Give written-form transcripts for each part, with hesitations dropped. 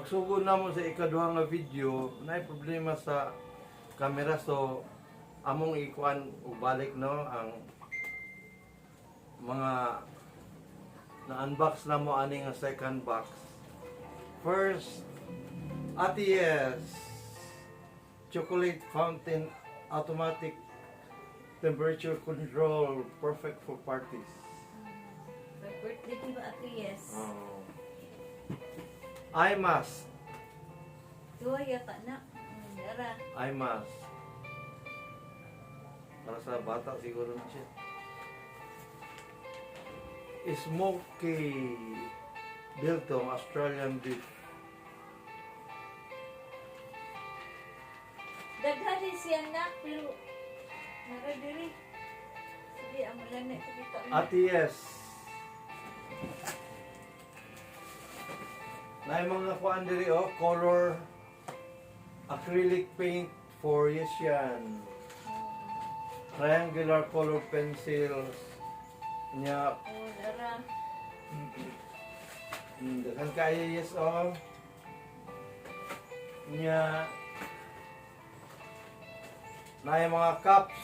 Pagsugod na mo sa ikaduha nga video, naay problema sa camera, so among ikuan ubalik no ang mga na-unbox na mo ani nga second box. First, ATS chocolate fountain automatic temperature control, perfect for parties. My birthday di ba ate? Yes. Oh. Eye mask. Duwa yata na. Dara. Eye mask. Para sa bata siguro na siya. Smoky biltong Australian beef. Daghan siya na pero mara diri. Sige, amo lang na ipakita mo. ATS. Na mga kuan diri color acrylic paint for Asian. Triangular color pencils. Nya, Oh, dara. dagan kaya yes Nya, na mga cups.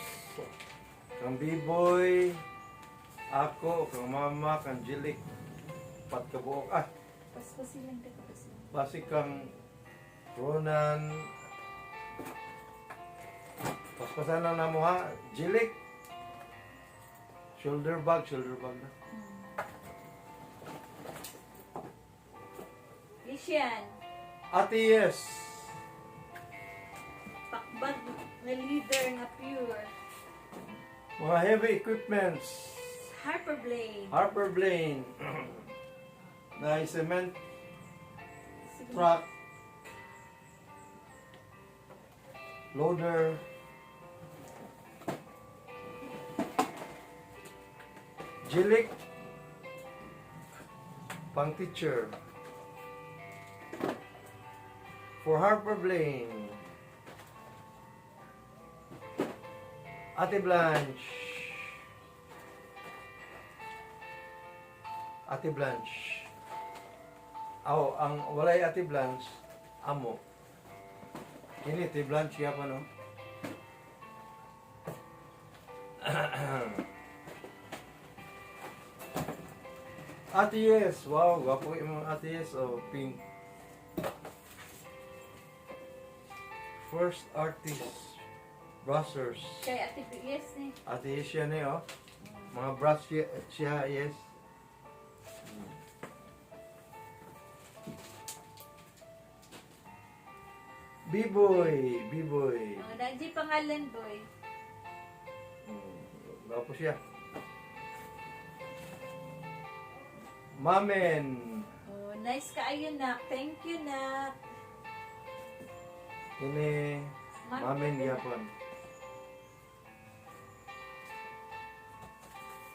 Kang B-boy, ako, kang mama, kang Jilik, patkabuok. Paspasilan ka kasi. Basi kang Ronan. Paspasan lang na mo ha. Jilik. Shoulder bag na. Asian. ATS. Pakbag na leader nga pure. Mga heavy equipments. Harper Blaine. Blade. Na cement Sige. truck. Loader. Jilik. Pang teacher. For Harper Blaine. Ate Blanche. Ate Blanche. Ang walay Ate Blanche, amo. Kini Ate Blanche ya pa no. Ate Yes, wow, gwapo yung mga Ate Yes, pink. First artist, brushers. Kay ate yes ni. Ate Yes yan mga brush siya, yes. B-boy. Mga nandiyan pangalan boy. Gwapo siya. Mamen. Oh, nice kaayo nak. Thank you nak. Ini Mamen yapon.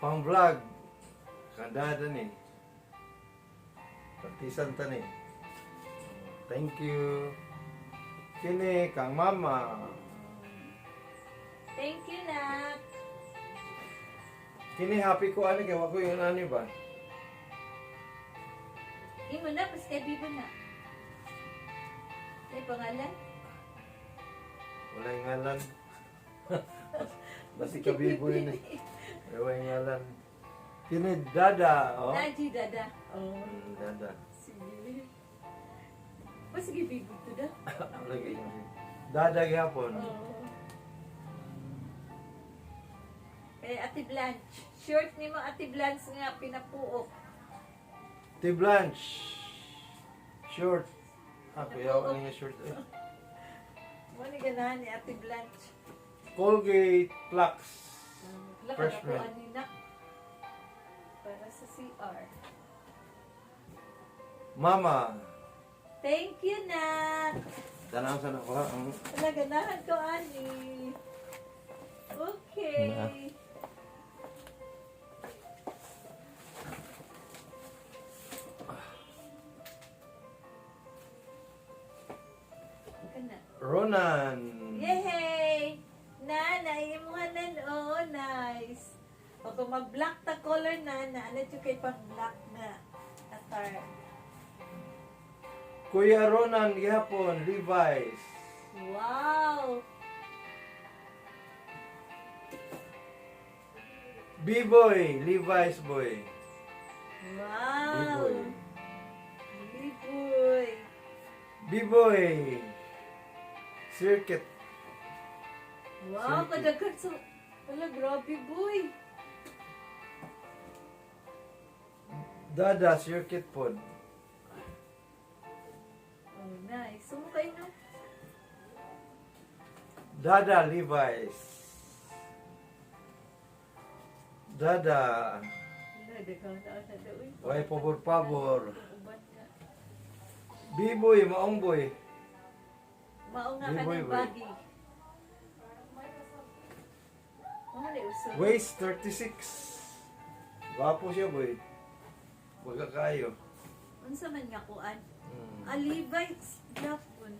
Pang vlog. Kandada ni. Partisan ta ni. Thank you. Kini kang mama. Thank you nak. Kini happy ko ani kay wako yung ani ba? Imo na pas kay bibo na. May pangalan? Wala yung ngalan. Basi kabibo yun eh. Wala yung ngalan. Kini Dada. Naji dada. Dada. Sige. Mas sige bibo to da. Lagi. Dada gyapon. Eh Ate Blanche. Short ni mo Ate Blanche nga pinapuok. Ate Blanche. Short. Kuya ano nga short eh. Mo ni ganahan ni Ate Blanche. Colgate Plaques. Lakad Fresh ako mint. anina. Para sa CR. Mama. Thank you nak. Tanaw sa na ko ha. Naganahan ko ani. Okay. Kana. Ronan. Yay! Naimuhanan, oh, nice. O kung mag-black ta color na, ano yung kay pang-black na atar. Kuya Ronan gihapon, Levi's. Wow! B-boy, Levi's boy. Wow! B-boy. Liboy! B-boy. Circuit. Wow! Sige. Kadaghan sa... Wala, grabe boy! Dada, circuit pod. Oh, nice. Sumakay na. Dada, Levi's. Dada. Wala, daghang taon na daw. Way pabor-pabor. Uban nga. B-boy, maong boy. Mao nga Liboy, kanang boy. bagi. Mao na uso. Waist 36. Gwapo siya boy. Baga kayo. Unsa man nga kuan? Hmm. Levi's Japon.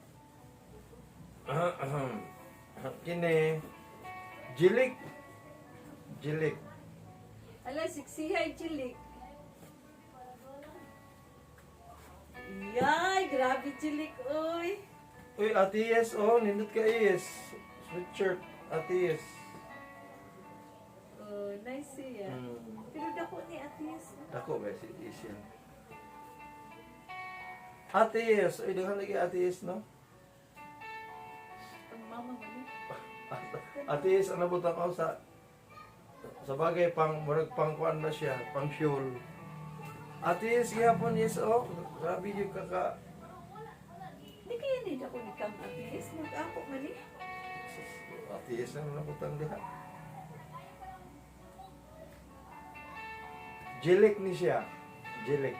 Kini. Jilik. Jilik. Ala, siksihay chilik. Yay, grabe chilik, oy. Uy, Atiyes, oh, nindot ka Iyes. Sweatshirt, Atiyes. Oh, nice siya. Pero dako ni Atias. Ako ba, si Iyes yan. Atiyes, uy, daghan lagi Atiyes, no? Ang mama mo ni. Atiyes, ang nabutang ko sa bagay, murag pang kuan na siya, pang fuel. Atiyes, gihapon, yes, oh. Grabe yung kaka... Di kaya ni dako ni Kang Atias. Nag-ako man ni. Atiis ang nabutang diha. Jilik ni siya. Jilik.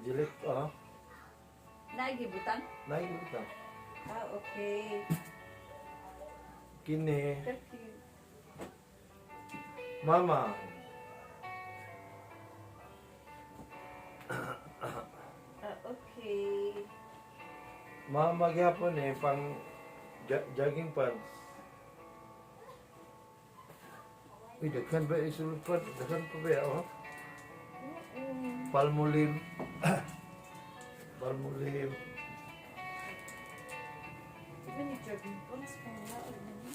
Jilik, Nagibutang? Nakikita. Ah, okay. Kini. Cute. Mama. Ah, okay. Mama gyapon pang jogging pants. Uy, daghan ba isulpan? Daghan pa ba, oh? Palmolive. Palmolive. Even ni jogging pants pang laod na ni.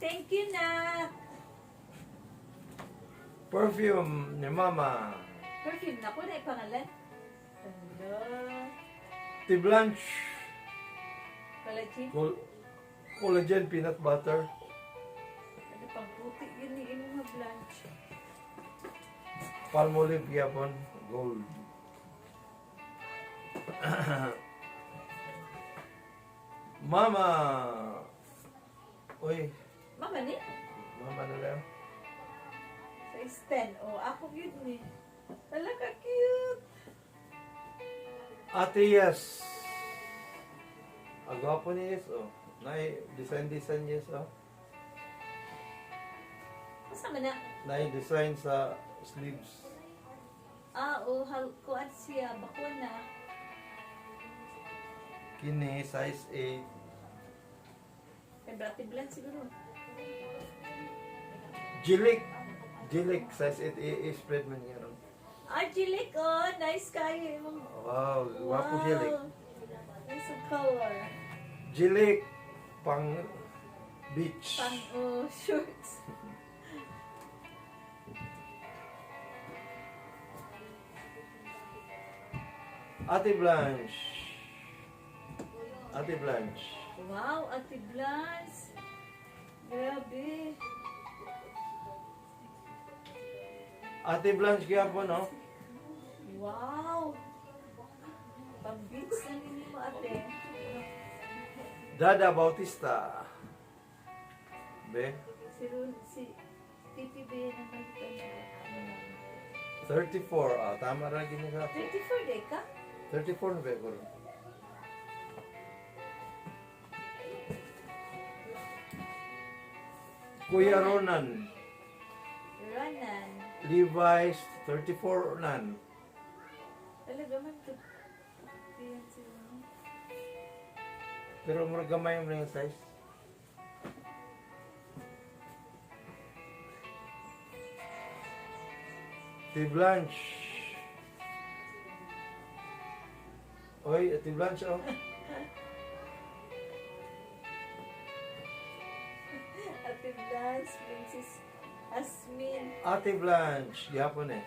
Thank you na. Perfume ni Mama. Perfume na ko na ipangalan. Hello. T-Blanche. Collagen. Collagen peanut butter. Ano pang puti yun ni inyong blanch. Palmolive gyapon. Gold. Mama. Uy, Mama ni? Mama na lang. Size 10. Oh, ako yun ni. Talaga cute. Ate Yes. Agwapo ni Yes, oh. Design Yes, oh. Kasama na. Design sa sleeves. Ah, oh, kuan siya. Bakwa na. Kini, size 8. Kay Brati Blan siguro. Jilik. Jilik, size 8. I-spread man yan. Oh. Ah, Jilik, oh. Nice kayo. Wow, gwapo Jilik. Nice ang color. Jilik, pang beach. Pang, oh, shorts. Ate Blanche. Ate Blanche. Wow, Ate Blas. Grabe. Ate Blanche gyapon, no? Wow. Pang-beats na ninyo mo, ate. Dada Bautista. Be, Si Titi B naman ito na. 34. Ah, tama ra gini sa 24 day ka? 34 na ba ko? Kuya Ronan. Ranan. Levi's 34 nan. Talaga man ito. Ayan sila. Pero mura gamay mo yung size. T Blanche. Oy, Ate Blanche, oh. Ate Blanche, Princess Asmin. Ate Blanche, gihapon eh.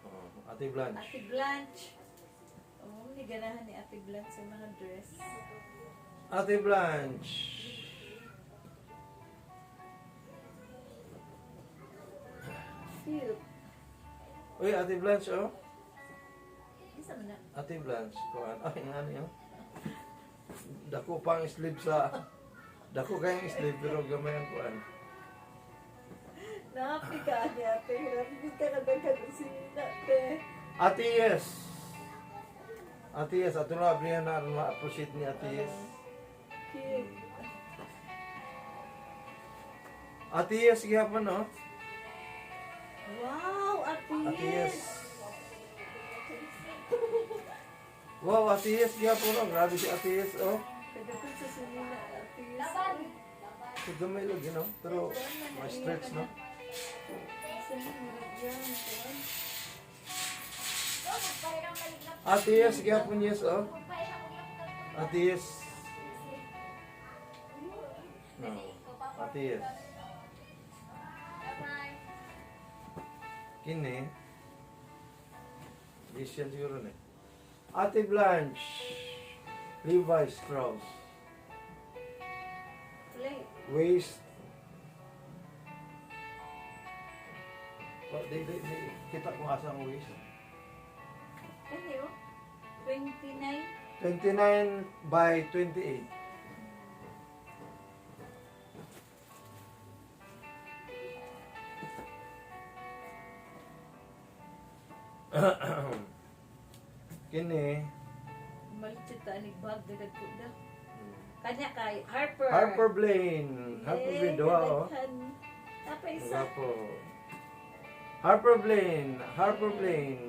Oh, Ate Blanche. Ate Blanche. Oh, may ganahan ni Ate Blanche sa mga dress. Ate Blanche. Cute. Uy, Ate Blanche, oh. Isa mo na. Ate Blanche, kuhan. Ay, nga niyo. Dako pang sleeve sa... Dako kayong sleeve, pero gamay ang kuhan. Nakapi ka ni ate. Nakapi ka na sinina, te. Ate Yes. Ate Yes, ato na abrihan na ma-appreciate ni Ate Yes. Cute. Ate Yes, gihapon, oh. Wow, Ate Ate Yes. Yes. Wow, Ate Yes, gihapon, oh. Grabe si Ate Yes, oh. Kadapin sa sinina, Ate Yes. So, gamay lang, you know. Pero, ma-stretch, no? Isa na nilagyan. Ate Yes, gihapon, yes, oh. Ate Yes. No. Ate Yes. Kini. Yes, yan siguro na. Ate Blanche. Levi Strauss. Play. Waist. Oh, kita ko asa ang waist. Ano yun? 29? 29 by 28. Kini. Malitit ta anig bag dadag ko da. Kanya kay Harper. Harper Blaine. Harper Blaine, doha, oh. Apa isa? Gapo. Harper Blaine. Harper Blaine.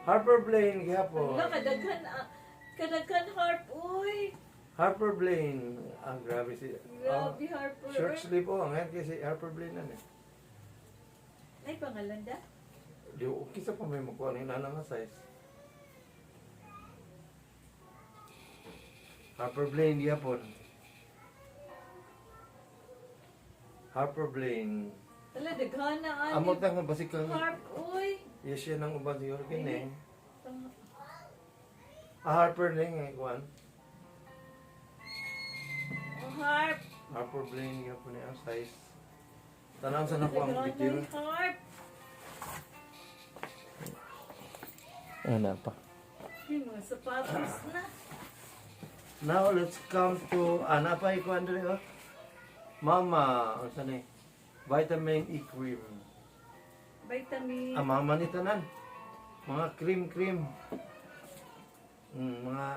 Harper Blaine, gihapon. Wala, kadaghan harp, uy. Harper Blaine. Ang grabe si... Grabe, Harper. Short sleeve, oh. Ngayon kasi Harper Blaine na eh. Ay, pangalan da? Di, okay sa pa may makuha ng nanang size. Harper Blaine, gihapon. Harper Blaine. Wala, daghan na ani. Amot lang nga basik kang... Harp, uy. Yes, yan ang uban siguro kini. Pang- Harper na nga, ikuan. Oh, harp. Harper Blaine, gihapon na ang size. Tanang sa nakuha ang Daghan video. na harp. Ano pa? Yung mga sapatos na. Now, let's come to... Ano pa, ikuan dali, oh. Mama, ano saan eh? Vitamin E cream. Vitamin. Mama ni tanan. Mga cream. Mga...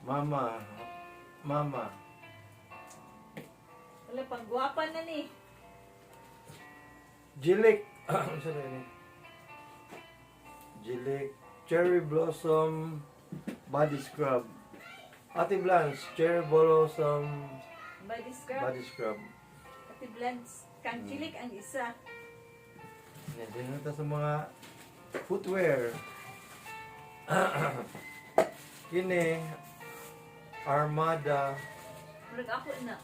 Mama. Wala, pang guwapa na ni. Jilik. Ano saan eh? Jilik. Cherry Blossom Body Scrub. Ate Blanche, Cherry Blossom Body scrub. Body Scrub. Ate Blanche. Kanchilik ang isa. Yan, dinunta sa mga footwear. Kini, Armada. Murag ako na.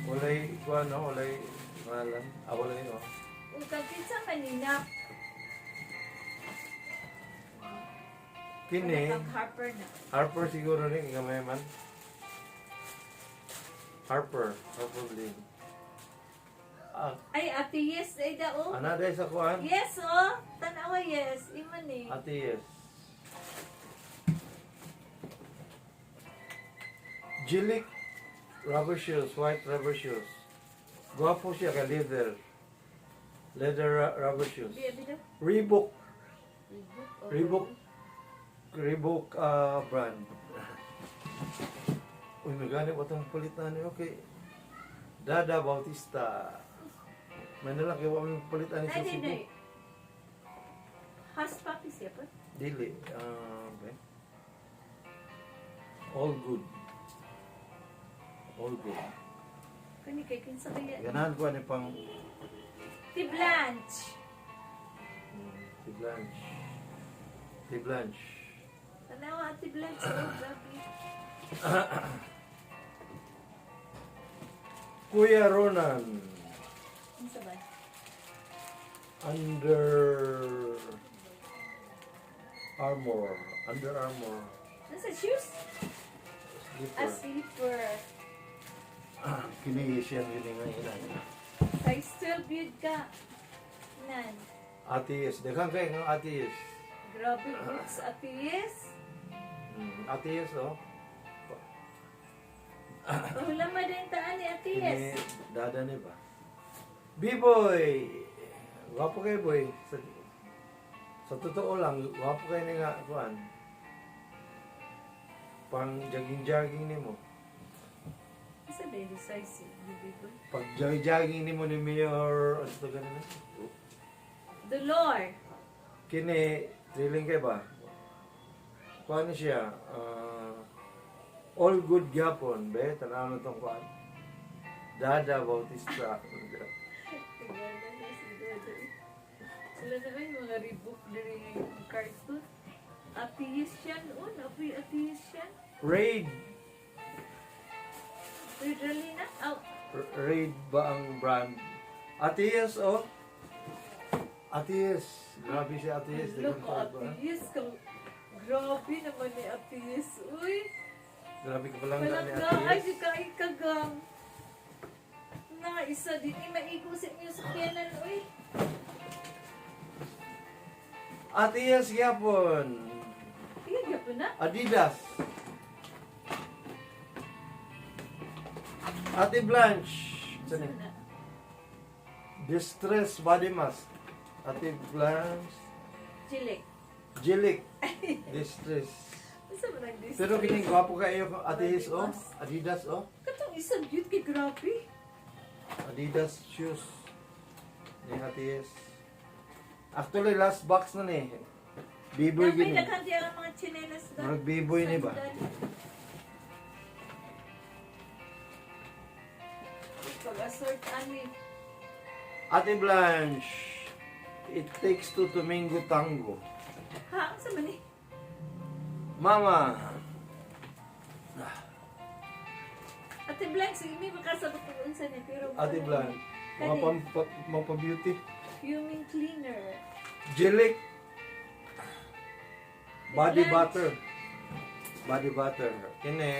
Walay, kuha no, walay ngalan. Walay, oh. Kung kagkita manina. Kini, Ang Harper na. Harper siguro rin, gamay man. Harper Blaine. Ay, Ate Yes, ay dao. Ana dahil sa kuhan? Yes, oh. Tanawa, yes. Iman eh. Ate Yes. Jilik rubber shoes, white rubber shoes. Guwapo siya ka leather. Rubber shoes. Abi daw. Reebok Rebook. Reebok brand. Uy, magani ba itong palitan niyo? Okay. Dada Bautista. May nalang kayo kami palitan ni Ay, Susibo. di. Has papi siya pa. Dili. Okay. All good. Kani kay kinsa kaya? Ganahan ko ni pang Tiblanche. si Blanche. Si Blanche. Tanawa Tiblanche. Oh, grabe. Kuya Ronan. Kinsa ba? Under Armour. Under Armour. Nasa shoes? A Slipper. slipper. Kini siya gini nga ilan. Size 12 yun ka. Nan. Atis. Daghang kay nga atis. Grabe boots atis. Atis oh. Wala ma din taan ni Kini atis. dada ni ba? B-boy. Wapo kay boy. Sa totoo lang, wapo kay ni nga kuan. Pang jogging ni mo. Isa baby size baby ko. Pag jogging ni mo ni Mayor, ano to ganun? Dolor. Kini, thrilling kay ba? Kuan siya, all good gyapon, be, tanaw na tong kuan. Dada Bautista. Tingnan na si Dodo. Sila naman yung mga rebook dari yung cartoon. Atis yan, oh, atis yan. Raid. Literally na, oh, Raid ba ang brand? Atias, oh. Atias. Grabe si Atias. look, atis ka. Grabe naman ni atis, uy. Grabe ka palang Walang ni gaay, Atias. di ka ikagang. Na, isa din, maigo sa inyo sa kiyanan, uy. Atias gyapon. Tingnan po na. Adidas. Ate Blanche. Saan yun? Sana. Distress body mask. Ate Blanche. Chilik. Jilik. Distress. Isa ba nag-distress? Pero kining gwapo kayo, Atias, oh. Adidas, oh. Katong isang cute kay grabe. Adidas shoes. Ni Atias. Actually, last box na ni. B-boy Napay gini. nakanti ang mga chinelas doon. Marag B-boy ni ba? Pag-assort ani. Ate Blanche. It takes two to mingo tango. Ha? Ang sama ni? Mama. Ate Blanc, sige may makasabot ko unsa ni pero Ate Blanche. Mga pa-beauty. fuming cleaner. Jilik. Body Blanche. butter. Body butter. Kini.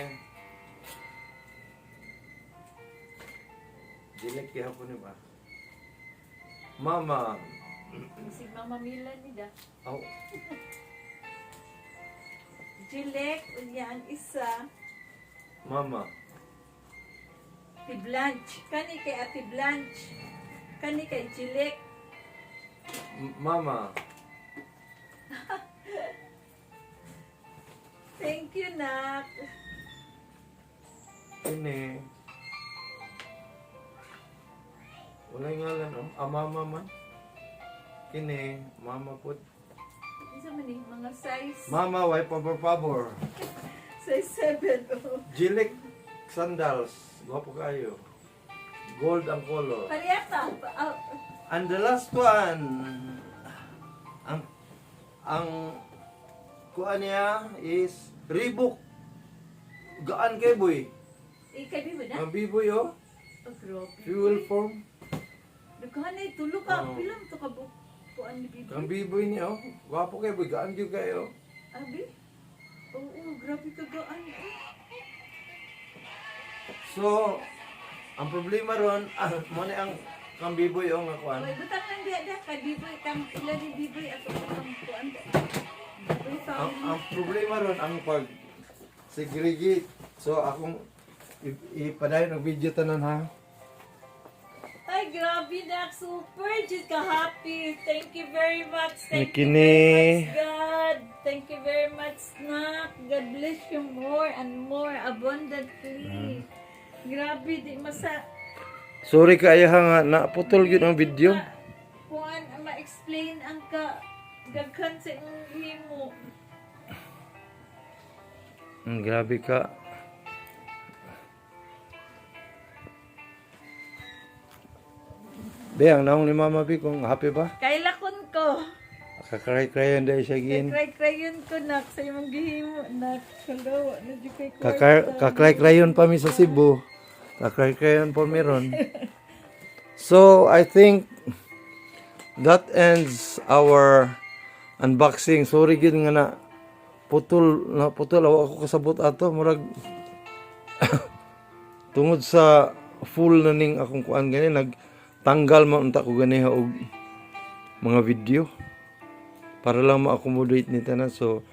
Jilik kaya po ni ba? Mama. Si Mama Mila ni da. Oh, Jilek, unya ang isa. mama. Ate Blanche. Kani kay Ate Blanche. Kani kay Jilek. Mama. Thank you, Nak. Kini. Wala ngalan, oh. Mama man. Kini. Mama po. Isa man ni mga size. Mama, why por favor? Size 7. Oh. Jilik sandals. Gwapo kayo. Gold ang color. Pariyata. And the last one, ang kuan niya is Reebok. Gaan kay boy. Ikabi mo na? Ang biboy oh. Oh, grabe. Fuel form. Daghan ay tulo ka. Oo. Pilang to ka bu. Kuan ni bibi. Ang biboy niya oh. Gwapo kay boy. Gaan gyud kayo. Abi? Oo, grabe ka gaan. So, ang problema ron, mo na ang kang biboy oh nga kuan. Oy, butang lang diya da kay biboy kang ila ni biboy ato kang kuan. Biboy Ang family. problema ron ang pag segregate. So akong ipadayon ang video tanan ha. Ay, grabe na. Super. Just ka-happy. Thank you very much. Thank you Kini. very much, God. Thank you very much, Nak. God bless you more and more abundantly. Grabe, di masa... Sorry kaya nga naputol yun ang video. Kuan, ma-explain ang ka... Gaghan sa inyong mo. Grabe ka. Beyang, naong ni Mama Bi kung happy ba? Kailakon ko. Kakray-krayan dahil siya gin. Kakray-krayon ko nak sa imong gihimo nak. Kalawa na di kay kwarta. Kakray-krayon pa mi sa Cebu. Kakray-krayon po meron. So, I think that ends our unboxing. Sorry gid nga na putol awa ako kasabot ato murag tungod sa full na ning akong kuan gani nagtanggal man unta ko gani og mga video para lang ma-accommodate ni tanan. So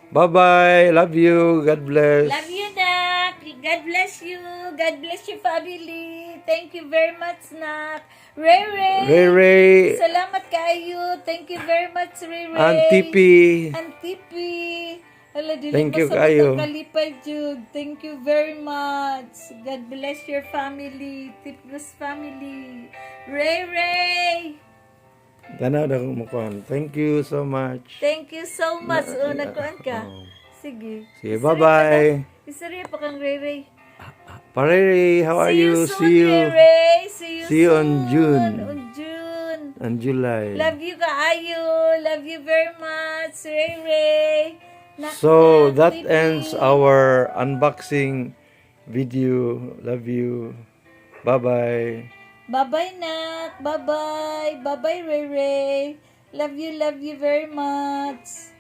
bye bye, love you, God bless. Love you, Nak. God bless you. God bless your family. Thank you very much, Nak. Ray Ray. Ray Ray. Salamat kayo. Thank you very much, Ray Ray. Auntie P. Auntie P. Hala, dili Thank you masabot kayo. ang kalipay, Jud. Thank you very much. God bless your family. Tipgos family. Ray Ray. Tanaw na kong makuhan. Thank you so much. Thank you so much. Nagkuhan ka. Sige. Sige, bye-bye. Isari pa kang Ray Ray. Pareri, how are you? Soon, See you. Ray Ray. See See you soon. on June. On June. And July. Love you kaayo. Love you very much, Ray Ray. So that baby. ends our unboxing video. Love you. Bye-bye. Bye-bye, Nak. Bye-bye. Bye-bye, Ray Ray. Love you very much.